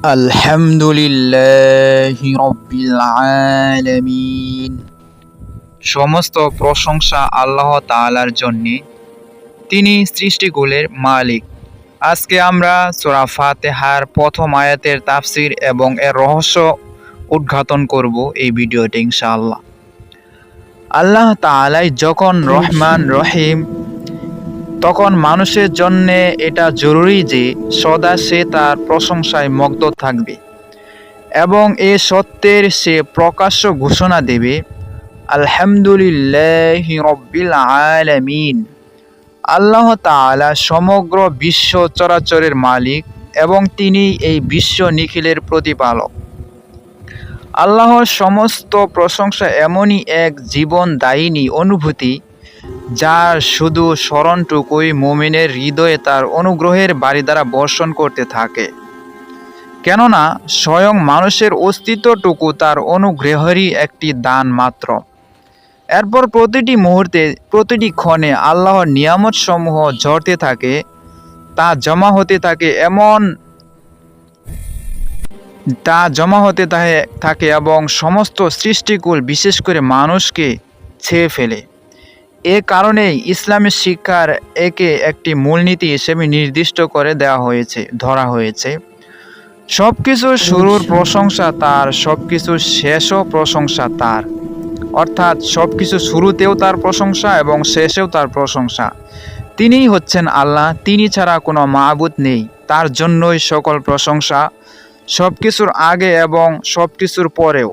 আলহামদুলিল্লাহি রাব্বিল আলামিন। সমস্ত প্রশংসা আল্লাহ তাআলার জন্যে, তিনি সৃষ্টিকুলের মালিক। আজকে আমরা সূরা ফাতিহার প্রথম আয়াতের তাফসির এবং এর রহস্য উদ্ঘাটন করব এই ভিডিওতে ইনশাআল্লাহ। আল্লাহ তাআলাই যখন রহমান রহিম, তখন মানুষের জন্যে এটা জরুরি যে সদা সে তার প্রশংসায় মগ্ন থাকবে এবং এ সত্যের সে প্রকাশ্য ঘোষণা দেবে, আলহামদুলিল্লাহি রাব্বিল আলামিন। আল্লাহ তাআলা সমগ্র বিশ্ব চরাচরের মালিক এবং তিনি এই বিশ্ব নিখিলের প্রতিপালক। আল্লাহর সমস্ত প্রশংসা এমনই এক জীবনদায়িনী অনুভূতি, যার শুধু স্মরণটুকুই মুমিনের হৃদয়ে তার অনুগ্রহের বাড়ি দ্বারা বর্ষণ করতে থাকে। কেননা স্বয়ং মানুষের অস্তিত্বটুকু তার অনুগ্রহেরই একটি দান মাত্র। এরপর প্রতিটি মুহূর্তে, প্রতিটি ক্ষণে আল্লাহর নিয়ামত সমূহ ঝরতে থাকে, তা জমা হতে থাকে এবং সমস্ত সৃষ্টিকুল বিশেষ করে মানুষকে ছেয়ে ফেলে। এ কারণেই ইসলামের শিক্ষার একে একটি মূলনীতি হিসেবে নির্দিষ্ট করে ধরা হয়েছে। সবকিছুর শুরুর প্রশংসা তার, সবকিছুর শেষও প্রশংসা তার। অর্থাৎ সবকিছু শুরুতেও তার প্রশংসা এবং শেষেও তার প্রশংসা। তিনিই হচ্ছেন আল্লাহ, তিনি ছাড়া কোনো মাবুদ নেই, তার জন্যই সকল প্রশংসা, সবকিছুর আগে এবং সবকিছুর পরেও।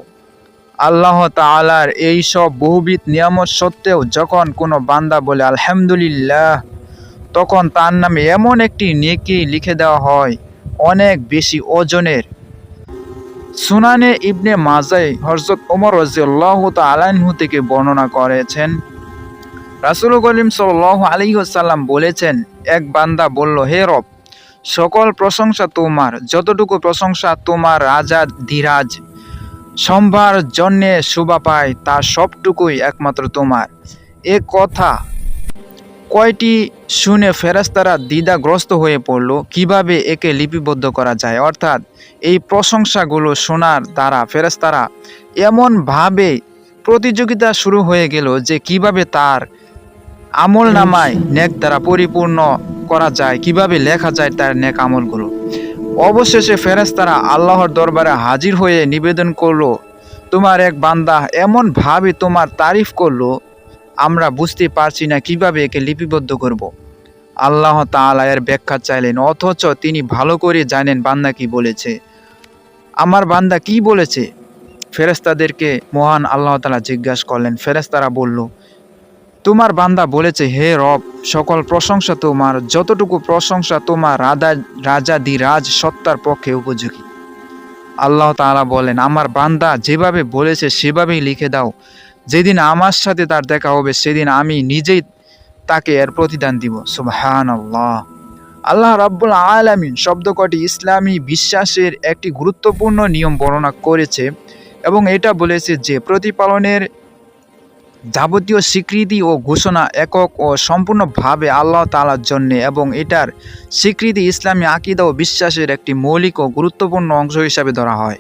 আল্লাহ তাআলার এই সব বহুবিধ নিয়ামত সত্ত্বেও যখন কোনো বান্দা বলে আলহামদুলিল্লাহ, তখন তার নামে এমন একটি নেকি লিখে দেওয়া হয় অনেক বেশি ওজনের। সুনানে ইবনে মাজাহ হযরত ওমর রাদিয়াল্লাহু তাআলা আনহু থেকে বর্ণনা করেছেন, রাসূল করিম সাল্লাল্লাহু আলাইহি ওয়াসাল্লাম বলেছেন, এক বান্দা বলল, হে রব, সকল প্রশংসা তোমার, যতটুকু প্রশংসা তোমার রাজা ধীরাজ সম্ভার জন্যে শোভা পায় তার সবটুকুই একমাত্র তোমার। এ কথা কয়টি শুনে ফেরেশতারা দ্বিধাগ্রস্ত হয়ে পড়ল, কিভাবে একে লিপিবদ্ধ করা যায়। অর্থাৎ এই প্রশংসাগুলো শোনার দ্বারা ফেরেশতারা এমনভাবে প্রতিযোগিতা শুরু হয়ে গেল যে কিভাবে তার আমল নামায় নেক দ্বারা পরিপূর্ণ করা যায়, কিভাবে লেখা যায় তার নেক আমলগুলো। অবশেষে ফেরেশতারা আল্লাহর দরবারে হাজির হয়ে নিবেদন করলো, তোমার এক বান্দা এমনভাবে তোমার তারিফ করলো, আমরা বুঝতে পারছি না কিভাবে একে লিপিবদ্ধ করব। আল্লাহ তাআলা এর ব্যাখ্যা চাইলেন, অথচ তিনি ভালো করে জানেন বান্দা কি বলেছে। আমার বান্দা কি বলেছে? ফেরেশতাদেরকে মহান আল্লাহ তাআলা জিজ্ঞাসা করলেন। ফেরেশতারা বলল, তোমার বান্দা বলেছে, হে রব, সকল প্রশংসা তোমার, যতটুকু প্রশংসা তোমার রাজাধিরাজ সত্তার পক্ষে উপযোগী। আল্লাহ তাআলা বলেন, আমার বান্দা যেভাবে বলেছে সেভাবেই লিখে দাও। যেদিন আমার সাথে তার দেখা হবে সেদিন আমি নিজেই তাকে এর প্রতিদান দিব। সুবহানাল্লাহ। আল্লাহ রাব্বুল আলামিন শব্দকটি ইসলামী বিশ্বাসের একটি গুরুত্বপূর্ণ নিয়ম বর্ণনা করেছে এবং এটা বলেছে যে প্রতিপালনের যাবতীয় স্বীকৃতি ও ঘোষণা একক ও সম্পূর্ণভাবে আল্লাহ তাআলার জন্য এবং এটার স্বীকৃতি ইসলামী আকীদা ও বিশ্বাসের একটি মৌলিক ও গুরুত্বপূর্ণ অংশ হিসাবে ধরা হয়।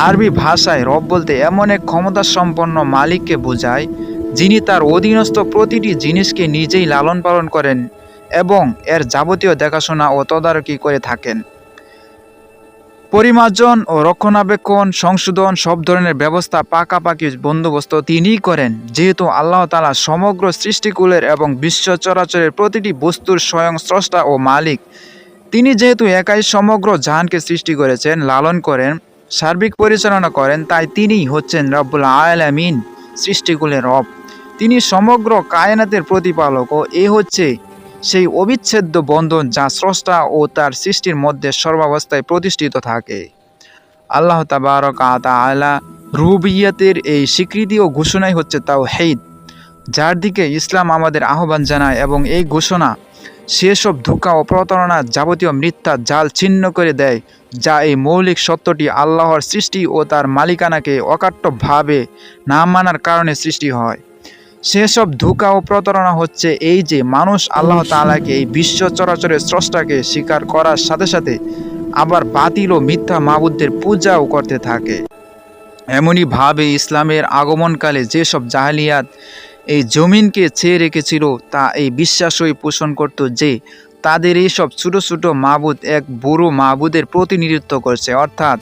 আরবি ভাষায় রব বলতে এমন এক ক্ষমতাসম্পন্ন মালিককে বোঝায় যিনি তার অধীনস্থ প্রতিটি জিনিসকে নিজেই লালন পালন করেন এবং এর যাবতীয় দেখাশোনা ও তদারকি করে থাকেন। পরিমার্জন ও রক্ষণাবেক্ষণ, সংশোধন, সব ধরনের ব্যবস্থা পাকাপাকি বন্দোবস্ত তিনিই করেন। যেহেতু আল্লাহ তাআলা সমগ্র সৃষ্টিকুলের এবং বিশ্ব চরাচরের প্রতিটি বস্তুর স্বয়ং স্রষ্টা ও মালিক, তিনি যেহেতু একাই সমগ্র জাহানকে সৃষ্টি করেছেন, লালন করেন, সার্বিক পরিচালনা করেন, তাই তিনিই হচ্ছেন রব্বুল আলামিন, সৃষ্টিকুলের রব। তিনি সমগ্র কায়নাতের প্রতিপালক ও এ হচ্ছে সেই অবিচ্ছেদ্য বন্ধন যা স্রষ্টা ও তার সৃষ্টির মধ্যে সর্বাবস্থায় প্রতিষ্ঠিত থাকে। আল্লাহ তাবারক ওয়া তাআলা রুবুবিয়্যতের এই স্বীকৃতি ও ঘোষণাই হচ্ছে তাওহীদ, যার দিকে ইসলাম আমাদের আহ্বান জানায় এবং এই ঘোষণা সেসব ধোঁকা ও প্রতারণার যাবতীয় মিথ্যা জাল ছিন্ন করে দেয় যা এই মৌলিক সত্যটি আল্লাহর সৃষ্টি ও তার মালিকানাকে অকাট্যভাবে না মানার কারণে সৃষ্টি হয়। সেসব ধোঁকা ও প্রতারণা হচ্ছে এই যে মানুষ আল্লাহ তাআলাকে, এই বিশ্ব চরাচরের স্রষ্টাকে স্বীকার করার সাথে সাথে আবার বাতিল ও মিথ্যা মাবুদদের পূজাও করতে থাকে। এমনই ভাবে ইসলামের আগমনকালে যেসব জাহেলিয়াত এই জমিনকে চেয়ে রেখেছিল তা এই বিশ্বাসই পোষণ করত যে তাদের এইসব ছোট ছোট মাবুদ এক বড় মাবুদের প্রতিনিধিত্ব করছে, অর্থাৎ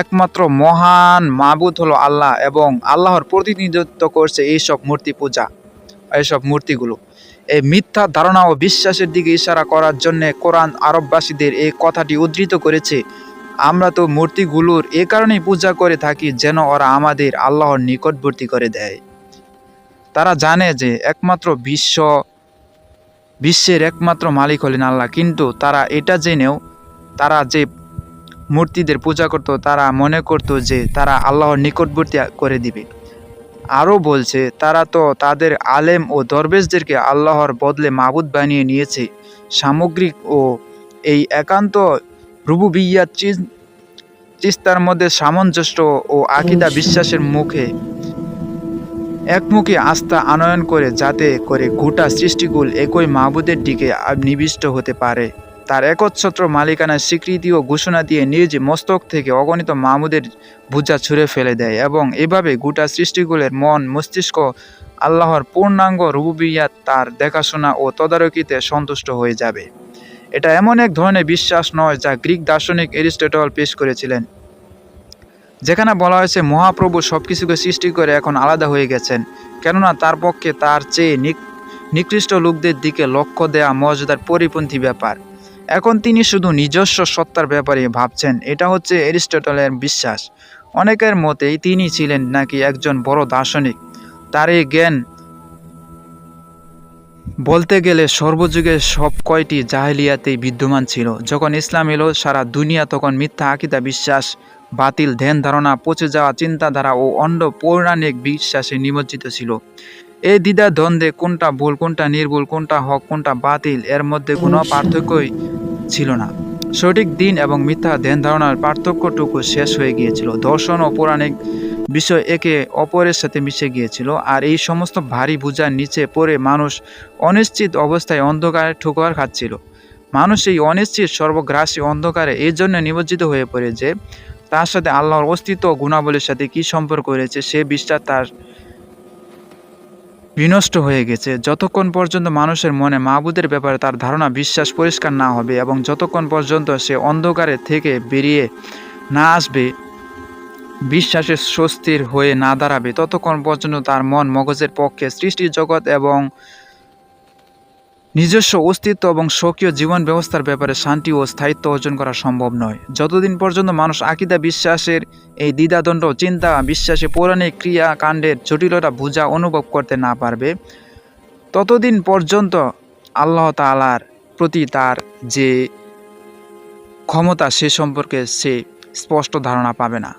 একমাত্র মহান মাবুদ হলো আল্লাহ এবং আল্লাহর প্রতিনিধিত্ব করছে এইসব মূর্তি পূজা, এইসব মূর্তিগুলো। এই মিথ্যা ধারণা ও বিশ্বাসের দিকে ইশারা করার জন্য কোরআন আরববাসীদের এই কথাটি উদ্ধৃত করেছে, আমরা তো মূর্তিগুলোর এ কারণেই পূজা করে থাকি যেন ওরা আমাদের আল্লাহর নিকটবর্তী করে দেয়। তারা জানে যে বিশ্বের একমাত্র মালিক হলেন আল্লাহ, কিন্তু তারা এটা জেনেও তারা যে মূর্তিদের পূজা করত তারা মনে করত যে তারা আল্লাহর নিকটবর্তী করে দিবে। আরও বলছে তারা তো তাদের আলেম ও দরবেশদেরকে আল্লাহর বদলে মাবুদ বানিয়ে নিয়েছে। সামগ্রিক ও এই একান্ত রুবুবিয়্যাত চিস্তার মধ্যে সামঞ্জস্য ও আকিদা বিশ্বাসের একমুখী আস্থা আনয়ন করে, যাতে করে গোটা সৃষ্টিকুল একই মাবুদের দিকে নিবিষ্ট হতে পারে। তার একচ্ছত্র মালিকানার স্বীকৃতি ও ঘোষণা দিয়ে নিজ মস্তক থেকে অগণিত মাবুদের বোঝা ছুঁড়ে ফেলে দেয় এবং এভাবে গোটা সৃষ্টিকুলের মন মস্তিষ্ক আল্লাহর পূর্ণাঙ্গ রুবুবিয়্যাত তার দেখাশোনা ও তদারকিতে সন্তুষ্ট হয়ে যাবে। এটা এমন এক ধরনের বিশ্বাস নয় যা গ্রিক দার্শনিক এরিস্টটল পেশ করেছিলেন, যেখানে বলা হয়েছে মহাপ্রভু সবকিছুকে সৃষ্টি করে এখন আলাদা হয়ে গেছেন, কেননা তার পক্ষে তার চেয়ে নিকৃষ্ট লোকদের দিকে লক্ষ্য দেয়া মর্যাদার পরিপন্থী ব্যাপার। এখন তিনি শুধু নিজস্ব সত্তার ব্যাপারে ভাবছেন। এটা হচ্ছে এরিস্টটলের বিশ্বাস। অনেকের মতেই তিনি ছিলেন নাকি একজন বড় দার্শনিক। তার এই জ্ঞান বলতে গেলে সর্বযুগে সব কয়টি জাহেলিয়াতেই বিদ্যমান ছিল। যখন ইসলাম এলো সারা দুনিয়া তখন মিথ্যা আকিদা বিশ্বাস, বাতিল ধ্যান ধারণা, পচে যাওয়া চিন্তাধারা ও অন্ধ পৌরাণিক বিশ্বাসে নিমজ্জিত ছিল। এই দ্বিধা দ্বন্দ্বে কোনটা ভুল কোনটা নির্ভুল, কোনটা হক কোনটা বাতিল, এর মধ্যে কোনো পার্থক্যই ছিল না। সঠিক দিন এবং মিথ্যা ধ্যান ধারণার পার্থক্যটুকু শেষ হয়ে গিয়েছিল। দর্শন ও পৌরাণিক বিষয় একে অপরের সাথে মিশে গিয়েছিল, আর এই সমস্ত ভারী বোঝার নিচে পড়ে মানুষ অনিশ্চিত অবস্থায় অন্ধকারে ঠোকর খাচ্ছিল। মানুষ এই অনিশ্চিত সর্বগ্রাসী অন্ধকারে এই জন্য নিমজ্জিত হয়ে পড়ে যে তার সাথে আল্লাহর অস্তিত্ব ও গুণাবলীর সাথে কী সম্পর্ক রয়েছে সে বিশ্বাস তার বিনষ্ট হয়ে গেছে। যতক্ষণ পর্যন্ত মানুষের মনে মাবুদের ব্যাপারে তার ধারণা বিশ্বাস পরিষ্কার না হবে এবং যতক্ষণ পর্যন্ত সে অন্ধকারে থেকে বেরিয়ে না আসবে, বিশ্বাসের স্বস্তির হয়ে না দাঁড়াবে, ততক্ষণ পর্যন্ত তার মন মগজের পক্ষে সৃষ্টি জগৎ এবং নিজস্ব অস্তিত্ব এবং স্বকীয় জীবন ব্যবস্থার ব্যাপারে শান্তি ও স্থায়িত্ব অর্জন করা সম্ভব নয়। যতদিন পর্যন্ত মানুষ আকিদা বিশ্বাসের এই দ্বিধাদ্বন্দ্ব চিন্তা বিশ্বাসে পৌরাণিক ক্রিয়াকাণ্ডের জটিলতা বোঝা অনুভব করতে না পারবে, ততদিন পর্যন্ত আল্লাহ তাআলার প্রতি তার যে ক্ষমতা সে সম্পর্কে সে স্পষ্ট ধারণা পাবে না।